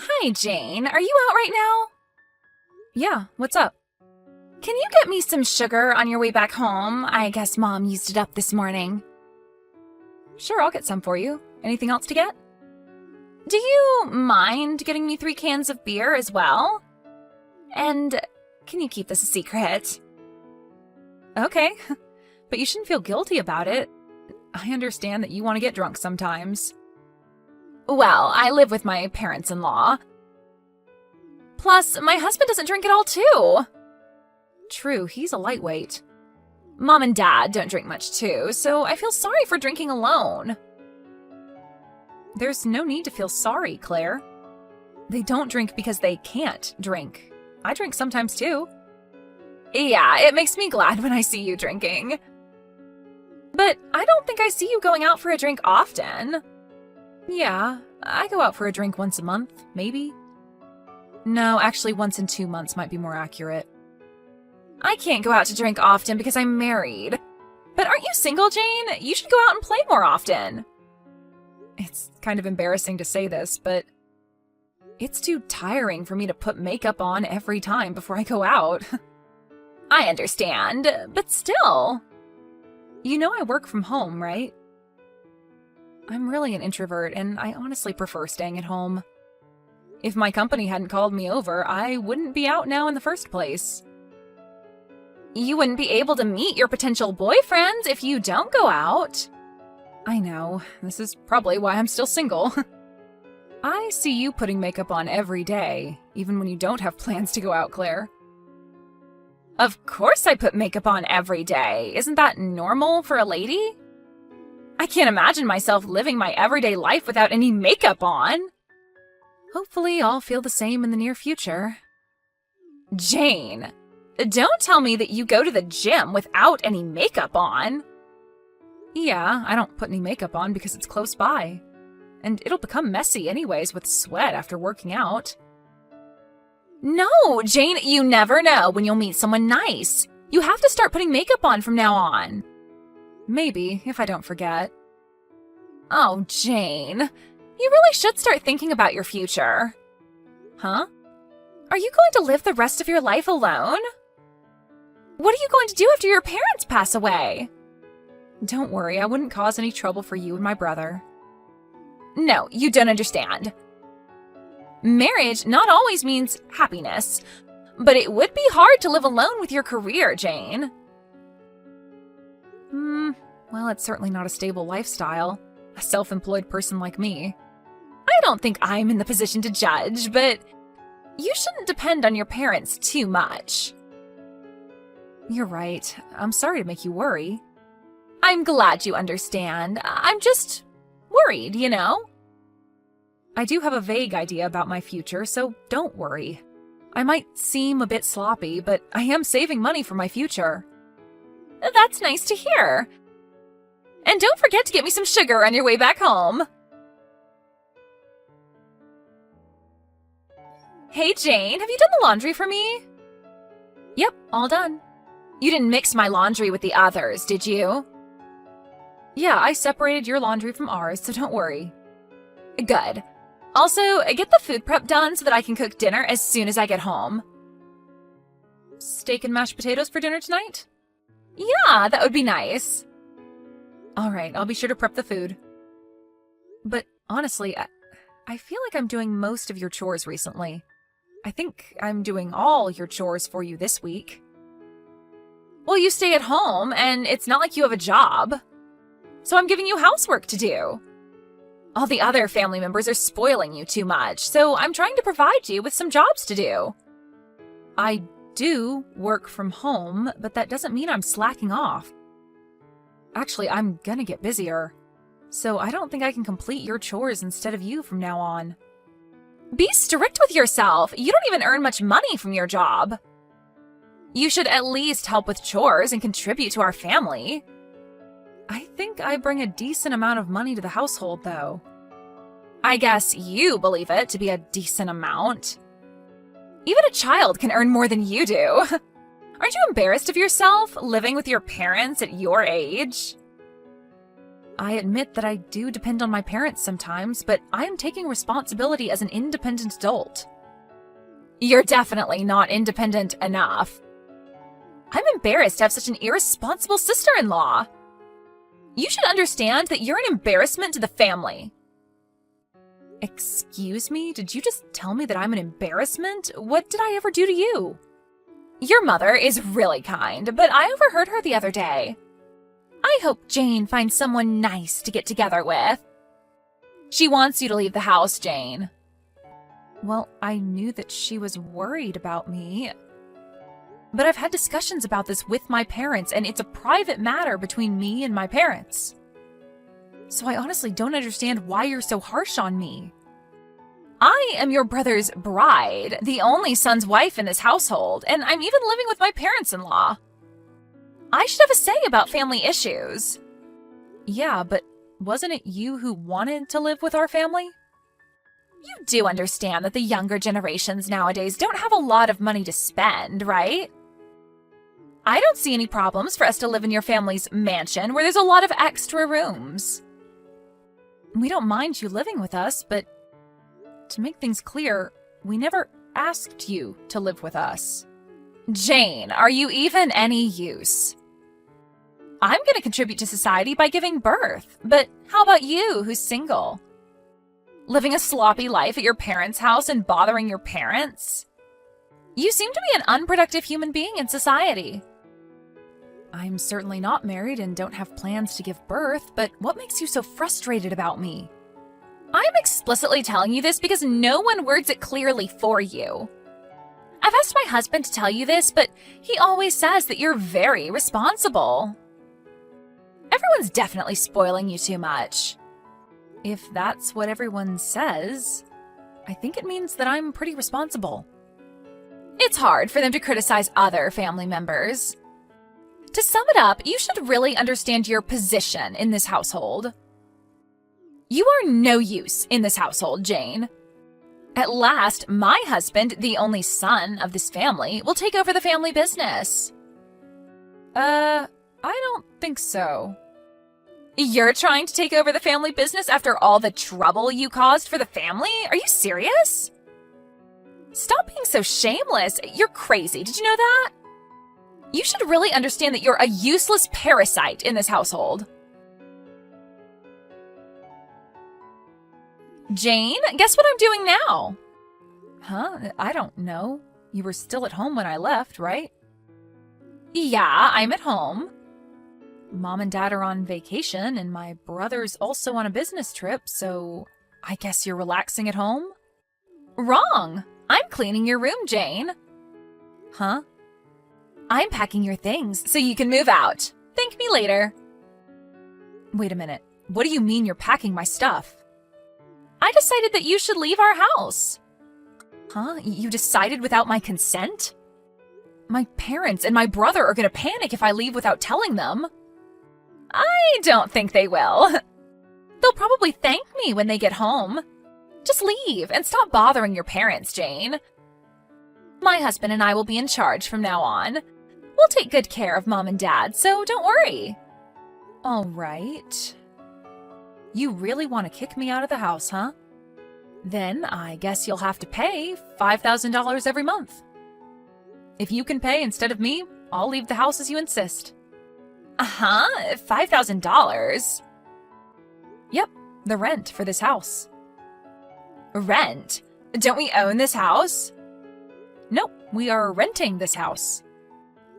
Hi, Jane. Are you out right now? Yeah, what's up? Can you get me some sugar on your way back home? I guess Mom used it up this morning. Sure, I'll get some for you. Anything else to get? Do you mind getting me 3 cans of beer as well? And can you keep this a secret? Okay, but you shouldn't feel guilty about it. I understand that you want to get drunk sometimes. Well, I live with my parents-in-law. Plus, my husband doesn't drink at all, too. True, he's a lightweight. Mom and Dad don't drink much, too, so I feel sorry for drinking alone. There's no need to feel sorry, Claire. They don't drink because they can't drink. I drink sometimes, too. Yeah, it makes me glad when I see you drinking. But I don't think I see you going out for a drink often. Yeah, I go out for a drink once a month, maybe. No, actually once in 2 months might be more accurate. I can't go out to drink often because I'm married. But aren't you single, Jane? You should go out and play more often. It's kind of embarrassing to say this, but it's too tiring for me to put makeup on every time before I go out. I understand, but still. You know I work from home, right? I'm really an introvert, and I honestly prefer staying at home. If my company hadn't called me over, I wouldn't be out now in the first place. You wouldn't be able to meet your potential boyfriends if you don't go out. I know. This is probably why I'm still single. I see you putting makeup on every day, even when you don't have plans to go out, Claire. Of course I put makeup on every day. Isn't that normal for a lady? I can't imagine myself living my everyday life without any makeup on. Hopefully I'll feel the same in the near future. Jane, don't tell me that you go to the gym without any makeup on. Yeah, I don't put any makeup on because it's close by. And it'll become messy anyways with sweat after working out. No, Jane, you never know when you'll meet someone nice. You have to start putting makeup on from now on. Maybe, if I don't forget. Oh, Jane, you really should start thinking about your future. Huh? Are you going to live the rest of your life alone? What are you going to do after your parents pass away? Don't worry, I wouldn't cause any trouble for you and my brother. No, you don't understand. Marriage not always means happiness, but it would be hard to live alone with your career, Jane. Well, it's certainly not a stable lifestyle. A self-employed person like me. I don't think I'm in the position to judge, but you shouldn't depend on your parents too much. You're right. I'm sorry to make you worry. I'm glad you understand. I'm just worried, you know? I do have a vague idea about my future, so don't worry. I might seem a bit sloppy, but I am saving money for my future. That's nice to hear. And don't forget to get me some sugar on your way back home. Hey, Jane, have you done the laundry for me? Yep, all done. You didn't mix my laundry with the others, did you? Yeah, I separated your laundry from ours, so don't worry. Good. Also, get the food prep done so that I can cook dinner as soon as I get home. Steak and mashed potatoes for dinner tonight? Yeah, that would be nice. All right, I'll be sure to prep the food. But honestly, I feel like I'm doing most of your chores recently. I think I'm doing all your chores for you this week. Well, you stay at home, and it's not like you have a job. So I'm giving you housework to do. All the other family members are spoiling you too much, so I'm trying to provide you with some jobs to do. I do work from home, but that doesn't mean I'm slacking off. Actually, I'm gonna get busier, so I don't think I can complete your chores instead of you from now on. Be strict with yourself. You don't even earn much money from your job. You should at least help with chores and contribute to our family. I think I bring a decent amount of money to the household, though. I guess you believe it to be a decent amount. Even a child can earn more than you do. Aren't you embarrassed of yourself, living with your parents at your age? I admit that I do depend on my parents sometimes, but I am taking responsibility as an independent adult. You're definitely not independent enough. I'm embarrassed to have such an irresponsible sister-in-law. You should understand that you're an embarrassment to the family. Excuse me? Did you just tell me that I'm an embarrassment? What did I ever do to you? Your mother is really kind, but I overheard her the other day. I hope Jane finds someone nice to get together with. She wants you to leave the house, Jane. Well, I knew that she was worried about me. But I've had discussions about this with my parents, and it's a private matter between me and my parents. So I honestly don't understand why you're so harsh on me. I am your brother's bride, the only son's wife in this household, and I'm even living with my parents-in-law. I should have a say about family issues. Yeah, but wasn't it you who wanted to live with our family? You do understand that the younger generations nowadays don't have a lot of money to spend, right? I don't see any problems for us to live in your family's mansion where there's a lot of extra rooms. We don't mind you living with us, but to make things clear, we never asked you to live with us. Jane, are you even any use? I'm going to contribute to society by giving birth, but how about you, who's single? Living a sloppy life at your parents' house and bothering your parents? You seem to be an unproductive human being in society. I'm certainly not married and don't have plans to give birth, but what makes you so frustrated about me? I'm explicitly telling you this because no one words it clearly for you. I've asked my husband to tell you this, but he always says that you're very responsible. Everyone's definitely spoiling you too much. If that's what everyone says, I think it means that I'm pretty responsible. It's hard for them to criticize other family members. To sum it up, you should really understand your position in this household. You are no use in this household, Jane. At last, my husband, the only son of this family, will take over the family business. I don't think so. You're trying to take over the family business after all the trouble you caused for the family? Are you serious? Stop being so shameless. You're crazy. Did you know that? You should really understand that you're a useless parasite in this household. Jane, guess what I'm doing now? Huh? I don't know. You were still at home when I left, right? Yeah, I'm at home. Mom and Dad are on vacation, and my brother's also on a business trip, so I guess you're relaxing at home? Wrong! I'm cleaning your room, Jane. Huh? I'm packing your things so you can move out. Thank me later. Wait a minute. What do you mean you're packing my stuff? I decided that you should leave our house. Huh? You decided without my consent? My parents and my brother are going to panic if I leave without telling them. I don't think they will. They'll probably thank me when they get home. Just leave and stop bothering your parents, Jane. My husband and I will be in charge from now on. We'll take good care of Mom and Dad, so don't worry. All right. You really want to kick me out of the house, huh? Then I guess you'll have to pay $5,000 every month. If you can pay instead of me, I'll leave the house as you insist. Uh-huh, $5,000? Yep, the rent for this house. Rent? Don't we own this house? Nope, we are renting this house.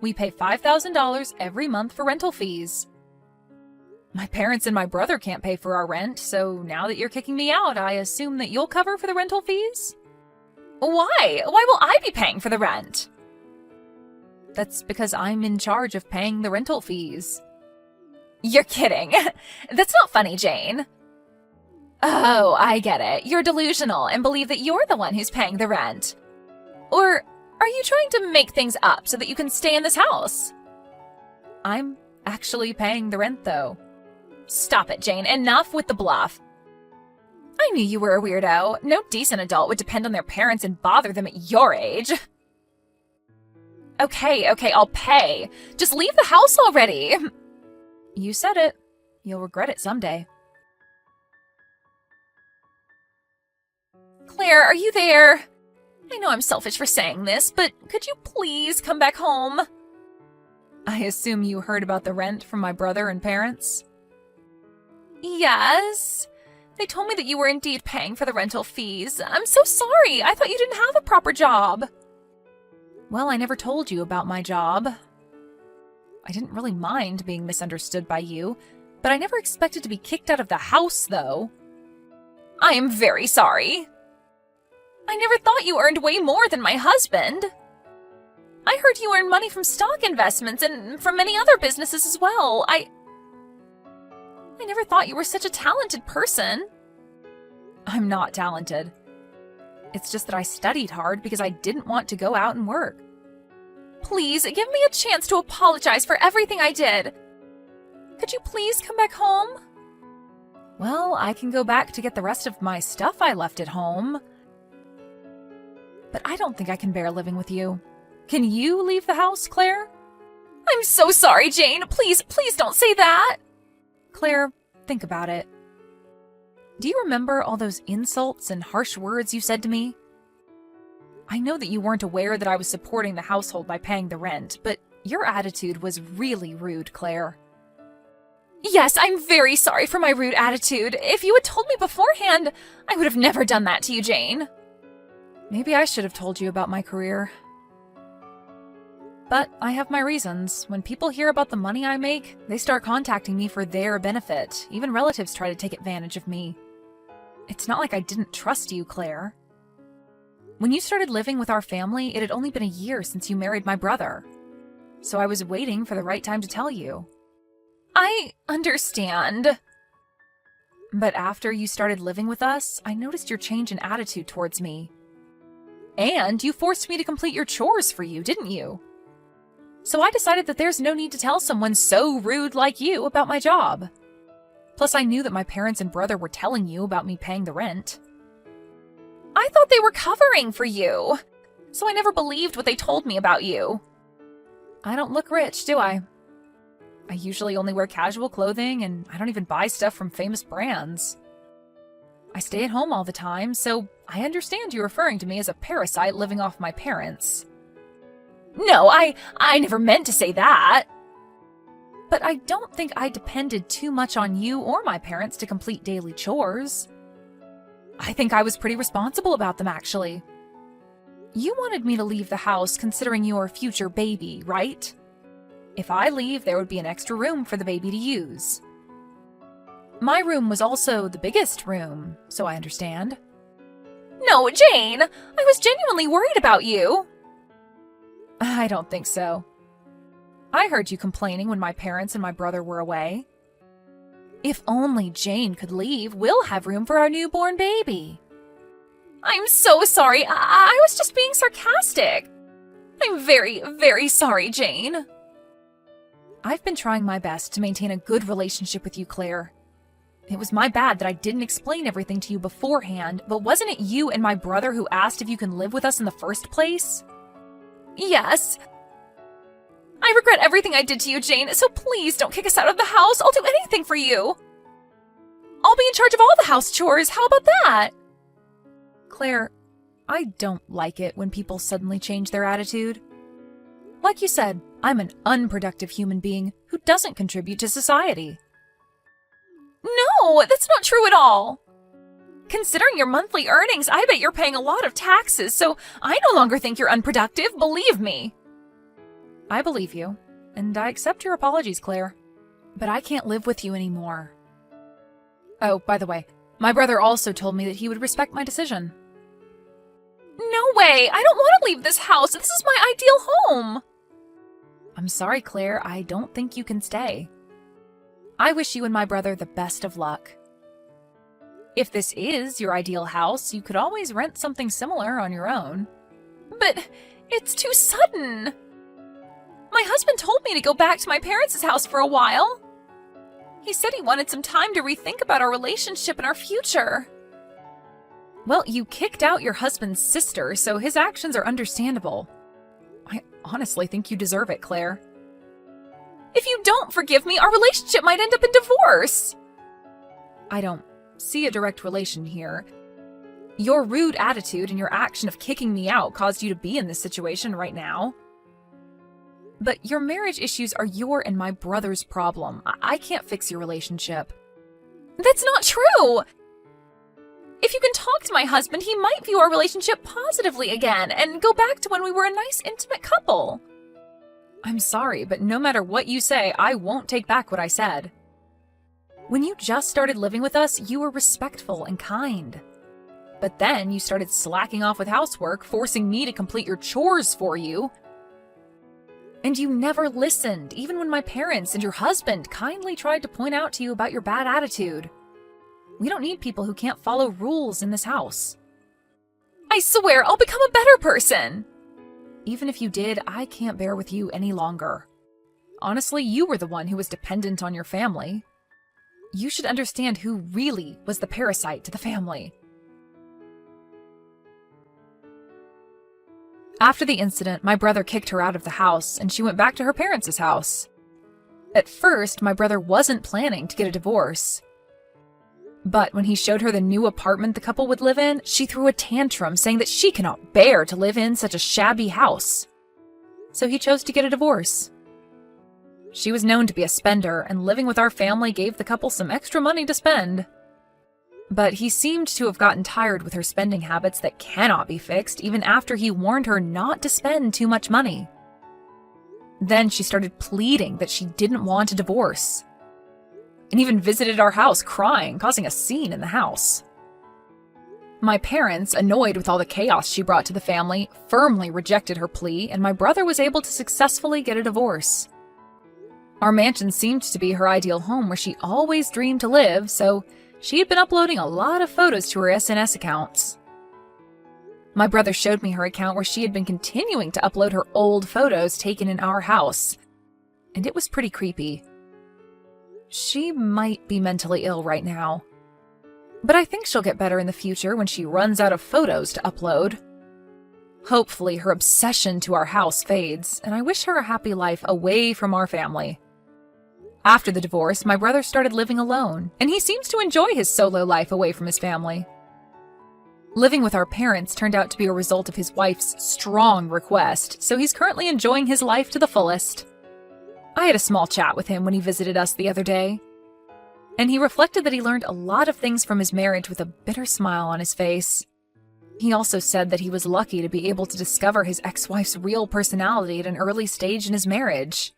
We pay $5,000 every month for rental fees. My parents and my brother can't pay for our rent, so now that you're kicking me out, I assume that you'll cover for the rental fees? Why? Why will I be paying for the rent? That's because I'm in charge of paying the rental fees. You're kidding. That's not funny, Jane. Oh, I get it. You're delusional and believe that you're the one who's paying the rent. Or are you trying to make things up so that you can stay in this house? I'm actually paying the rent, though. Stop it, Jane. Enough with the bluff. I knew you were a weirdo. No decent adult would depend on their parents and bother them at your age. Okay, I'll pay. Just leave the house already. You said it. You'll regret it someday. Claire, are you there? I know I'm selfish for saying this, but could you please come back home? I assume you heard about the rent from my brother and parents? Yes. They told me that you were indeed paying for the rental fees. I'm so sorry. I thought you didn't have a proper job. Well, I never told you about my job. I didn't really mind being misunderstood by you, but I never expected to be kicked out of the house, though. I am very sorry. I never thought you earned way more than my husband. I heard you earn money from stock investments and from many other businesses as well. I never thought you were such a talented person. I'm not talented. It's just that I studied hard because I didn't want to go out and work. Please, give me a chance to apologize for everything I did. Could you please come back home? Well, I can go back to get the rest of my stuff I left at home. But I don't think I can bear living with you. Can you leave the house, Claire? I'm so sorry, Jane. Please don't say that. Claire, think about it. Do you remember all those insults and harsh words you said to me? I know that you weren't aware that I was supporting the household by paying the rent, but your attitude was really rude, Claire. Yes, I'm very sorry for my rude attitude. If you had told me beforehand, I would have never done that to you, Jane. Maybe I should have told you about my career. But I have my reasons. When people hear about the money I make, they start contacting me for their benefit. Even relatives try to take advantage of me. It's not like I didn't trust you, Claire. When you started living with our family, it had only been a year since you married my brother. So I was waiting for the right time to tell you. I understand. But after you started living with us, I noticed your change in attitude towards me. And you forced me to complete your chores for you, didn't you? So I decided that there's no need to tell someone so rude like you about my job. Plus, I knew that my parents and brother were telling you about me paying the rent. I thought they were covering for you, so I never believed what they told me about you. I don't look rich, do I? I usually only wear casual clothing, and I don't even buy stuff from famous brands. I stay at home all the time, so I understand you referring to me as a parasite living off my parents. No, I never meant to say that. But I don't think I depended too much on you or my parents to complete daily chores. I think I was pretty responsible about them, actually. You wanted me to leave the house considering your future baby, right? If I leave, there would be an extra room for the baby to use. My room was also the biggest room, so I understand. No, Jane! I was genuinely worried about you! I don't think so. I heard you complaining when my parents and my brother were away. If only Jane could leave, we'll have room for our newborn baby. I'm so sorry. I was just being sarcastic. I'm very, very sorry, Jane. I've been trying my best to maintain a good relationship with you, Claire. It was my bad that I didn't explain everything to you beforehand, but wasn't it you and my brother who asked if you can live with us in the first place? Yes. I regret everything I did to you, Jane, so please don't kick us out of the house. I'll do anything for you. I'll be in charge of all the house chores. How about that? Claire, I don't like it when people suddenly change their attitude. Like you said, I'm an unproductive human being who doesn't contribute to society. No, that's not true at all. Considering your monthly earnings, I bet you're paying a lot of taxes, so I no longer think you're unproductive, believe me. I believe you, and I accept your apologies, Claire. But I can't live with you anymore. Oh, by the way, my brother also told me that he would respect my decision. No way! I don't want to leave this house! This is my ideal home! I'm sorry, Claire. I don't think you can stay. I wish you and my brother the best of luck. If this is your ideal house, you could always rent something similar on your own. But it's too sudden! My husband told me to go back to my parents' house for a while. He said he wanted some time to rethink about our relationship and our future. Well, you kicked out your husband's sister, so his actions are understandable. I honestly think you deserve it, Claire. If you don't forgive me, our relationship might end up in divorce. I don't see a direct relation here. Your rude attitude and your action of kicking me out caused you to be in this situation right now. But your marriage issues are your and my brother's problem. I can't fix your relationship. That's not true! If you can talk to my husband, he might view our relationship positively again and go back to when we were a nice, intimate couple. I'm sorry, but no matter what you say, I won't take back what I said. When you just started living with us, you were respectful and kind. But then you started slacking off with housework, forcing me to complete your chores for you. And you never listened, even when my parents and your husband kindly tried to point out to you about your bad attitude. We don't need people who can't follow rules in this house. I swear I'll become a better person! Even if you did, I can't bear with you any longer. Honestly, you were the one who was dependent on your family. You should understand who really was the parasite to the family. After the incident, my brother kicked her out of the house, and she went back to her parents' house. At first, my brother wasn't planning to get a divorce. But when he showed her the new apartment the couple would live in, she threw a tantrum saying that she cannot bear to live in such a shabby house. So he chose to get a divorce. She was known to be a spender, and living with our family gave the couple some extra money to spend. But he seemed to have gotten tired with her spending habits that cannot be fixed even after he warned her not to spend too much money. Then she started pleading that she didn't want a divorce, and even visited our house crying, causing a scene in the house. My parents, annoyed with all the chaos she brought to the family, firmly rejected her plea, and my brother was able to successfully get a divorce. Our mansion seemed to be her ideal home where she always dreamed to live, so she had been uploading a lot of photos to her SNS accounts. My brother showed me her account where she had been continuing to upload her old photos taken in our house, and it was pretty creepy. She might be mentally ill right now, but I think she'll get better in the future when she runs out of photos to upload. Hopefully her obsession to our house fades, and I wish her a happy life away from our family. After the divorce, my brother started living alone, and he seems to enjoy his solo life away from his family. Living with our parents turned out to be a result of his wife's strong request, so he's currently enjoying his life to the fullest. I had a small chat with him when he visited us the other day, and he reflected that he learned a lot of things from his marriage with a bitter smile on his face. He also said that he was lucky to be able to discover his ex-wife's real personality at an early stage in his marriage.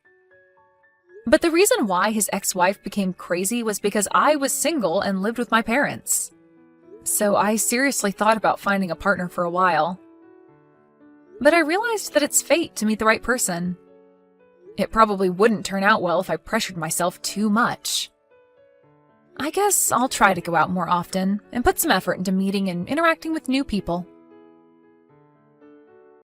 But the reason why his ex-wife became crazy was because I was single and lived with my parents. So I seriously thought about finding a partner for a while. But I realized that it's fate to meet the right person. It probably wouldn't turn out well if I pressured myself too much. I guess I'll try to go out more often and put some effort into meeting and interacting with new people.